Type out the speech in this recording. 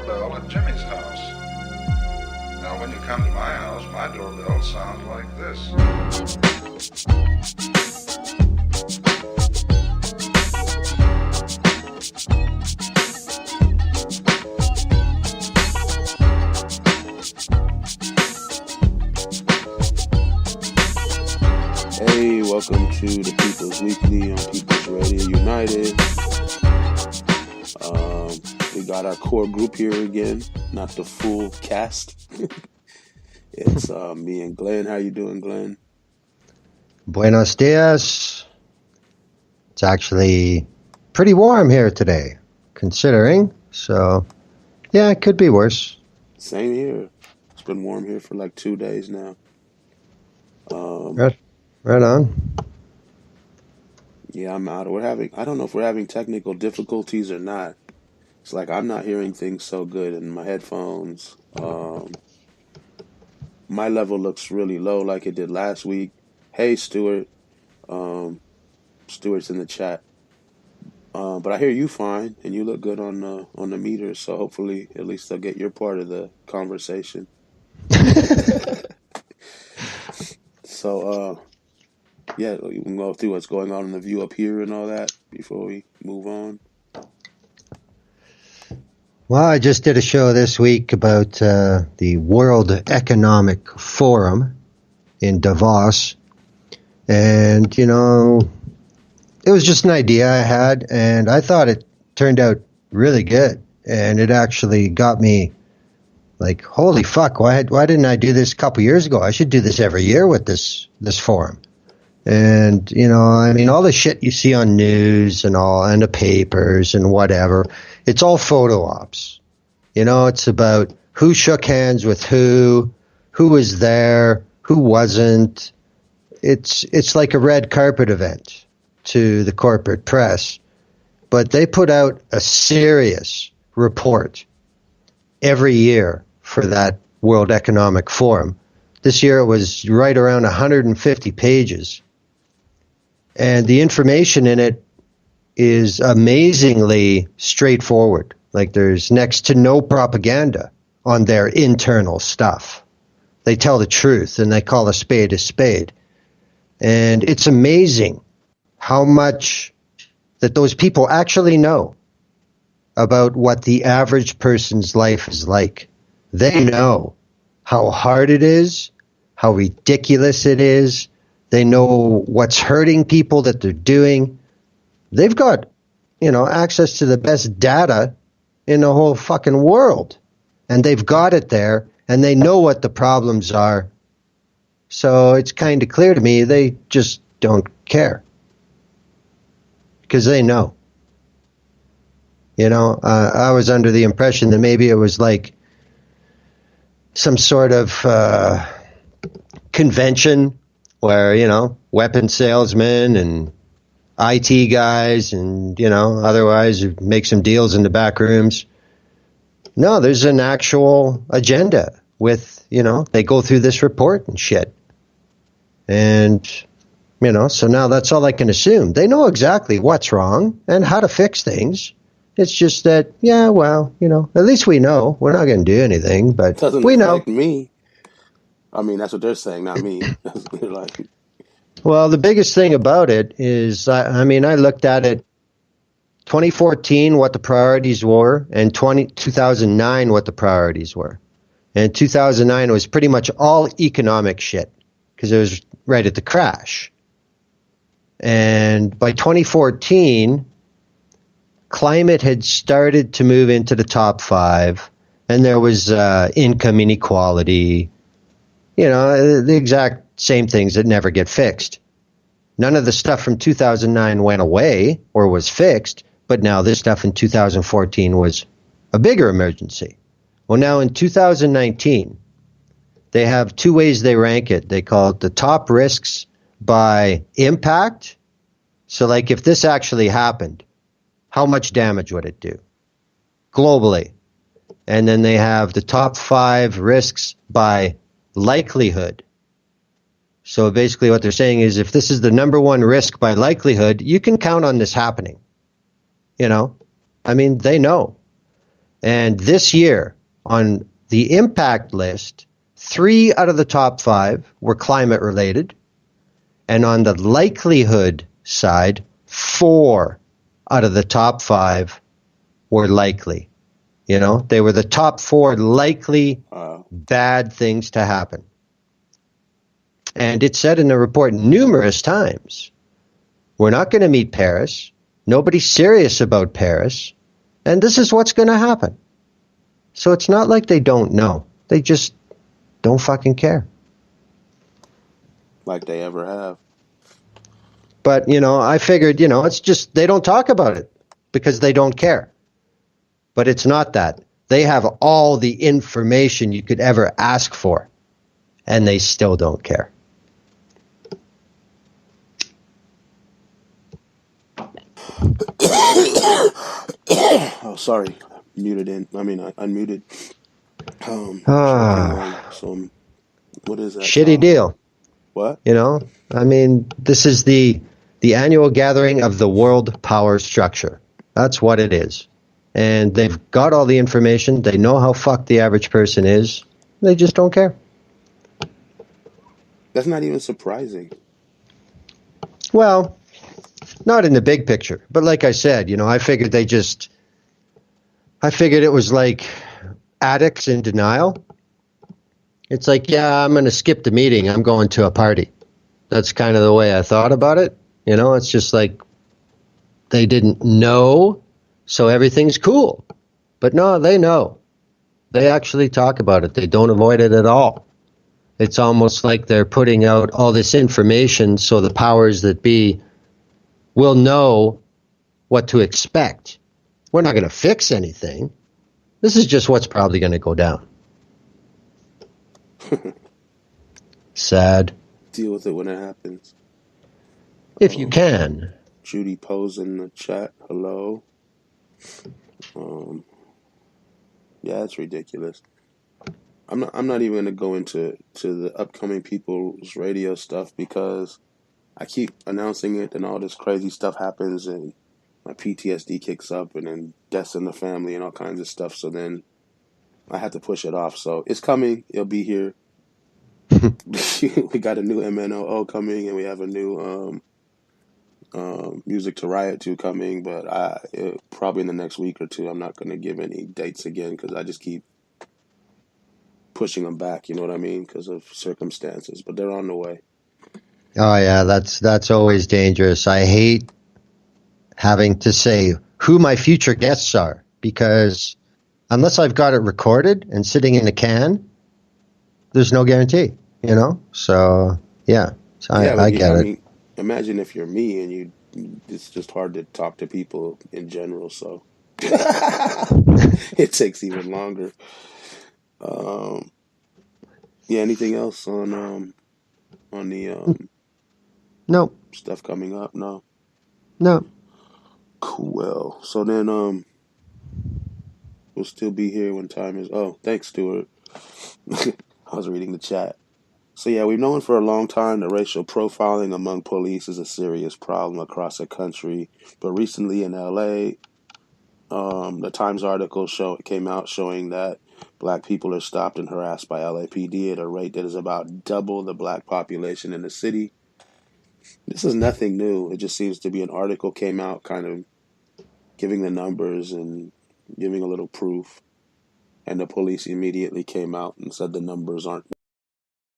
doorbell at Jimmy's house. Now, when you come to my house, my doorbell sounds like this. Hey, welcome to the People's Weekly on People's Radio United. We got our core group here again, not the full cast. It's me and Glenn. How you doing, Glenn? Buenos dias. It's actually pretty warm here today, considering. So, yeah, it could be worse. Same here. It's been warm here for like 2 days now. Right on. Yeah, I'm out. I don't know if we're having technical difficulties or not. It's like I'm not hearing things so good in my headphones. My level looks really low like it did last week. Hey, Stuart. Stuart's in the chat. But I hear you fine, and you look good on the meter, so hopefully at least I'll get your part of the conversation. So, yeah, we can go through what's going on in the view up here and all that before we move on. Well, I just did a show this week about the World Economic Forum in Davos. And, you know, it was just an idea I had, and I thought it turned out really good. And it actually got me like, holy fuck, why didn't I do this a couple years ago? I should do this every year with this forum. And, you know, I mean, all the shit you see on news and the papers and whatever, it's all photo ops. You know, it's about who shook hands with who was there, who wasn't. It's like a red carpet event to the corporate press. But they put out a serious report every year for that World Economic Forum. This year it was right around 150 pages. And the information in it is amazingly straightforward. Like there's next to no propaganda on their internal stuff. They tell the truth and they call a spade a spade. And it's amazing how much that those people actually know about what the average person's life is like. They know how hard it is, how ridiculous it is. They know what's hurting people that they're doing. They've got, you know, access to the best data in the whole fucking world. And they've got it there, and they know what the problems are. So it's kind of clear to me they just don't care. Because they know. You know, I was under the impression that maybe it was like some sort of convention where, you know, weapon salesmen and IT guys and, you know, otherwise make some deals in the back rooms. No, there's an actual agenda with, you know, they go through this report and shit. And, you know, so now that's all I can assume. They know exactly what's wrong and how to fix things. It's just that, yeah, well, you know, at least we know. We're not going to do anything, but we know. Affect me. I mean, that's what they're saying, not me. Like, well, the biggest thing about it is, I mean, I looked at it 2014, what the priorities were, and 2009, what the priorities were. And 2009 was pretty much all economic shit because it was right at the crash. And by 2014, climate had started to move into the top 5, and there was income inequality, you know, the exact same things that never get fixed. None of the stuff from 2009 went away or was fixed, but now this stuff in 2014 was a bigger emergency. Well, now in 2019, they have 2 ways they rank it. They call it the top risks by impact. So like if this actually happened, how much damage would it do globally? And then they have the top 5 risks by likelihood. So basically what they're saying is if this is the number 1 risk by likelihood, you can count on this happening. You know, I mean, they know. And this year, on the impact list, 3 out of the top 5 were climate related. And on the likelihood side, 4 out of the top 5 were likely. You know, they were the top 4 likely bad things to happen. And it said in the report numerous times, we're not going to meet Paris. Nobody's serious about Paris. And this is what's going to happen. So it's not like they don't know. They just don't fucking care. Like they ever have. But, you know, I figured, you know, it's just they don't talk about it because they don't care. But it's not that. They have all the information you could ever ask for, and they still don't care. Oh, sorry. Unmuted. So, what is that? Shitty deal. What? You know, I mean, this is the annual gathering of the world power structure. That's what it is. And they've got all the information. They know how fucked the average person is. They just don't care. That's not even surprising. Well, not in the big picture. But like I said, you know, I figured it was like addicts in denial. It's like, yeah, I'm going to skip the meeting. I'm going to a party. That's kind of the way I thought about it. You know, it's just like they didn't know, so everything's cool. But no, they know. They actually talk about it. They don't avoid it at all. It's almost like they're putting out all this information so the powers that be will know what to expect. We're not going to fix anything. This is just what's probably going to go down. Sad. Deal with it when it happens. If you can. Judy Pose in the chat. Hello. Yeah, it's ridiculous. I'm not even gonna go into the upcoming people's radio stuff because I keep announcing it and all this crazy stuff happens and my PTSD kicks up and then deaths in the family and all kinds of stuff. So then I have to push it off. So it's coming. It'll be here. We got a new MNOO coming and we have a new Music to Riot 2 coming, but probably in the next week or two. I'm not going to give any dates again because I just keep pushing them back, you know what I mean, because of circumstances, but they're on the way. Oh yeah, that's always dangerous. I hate having to say who my future guests are because unless I've got it recorded and sitting in a can, there's no guarantee, you know? So, yeah, I get it. Mean, imagine if you're me and it's just hard to talk to people in general, so it takes even longer. Yeah, anything else on the no stuff coming up? No. Cool. So then we'll still be here when time is. Oh, thanks, Stuart. I was reading the chat. So yeah, we've known for a long time that racial profiling among police is a serious problem across the country. But recently in LA, the Times article came out showing that black people are stopped and harassed by LAPD at a rate that is about double the black population in the city. This is nothing new. It just seems to be an article came out kind of giving the numbers and giving a little proof. And the police immediately came out and said the numbers aren't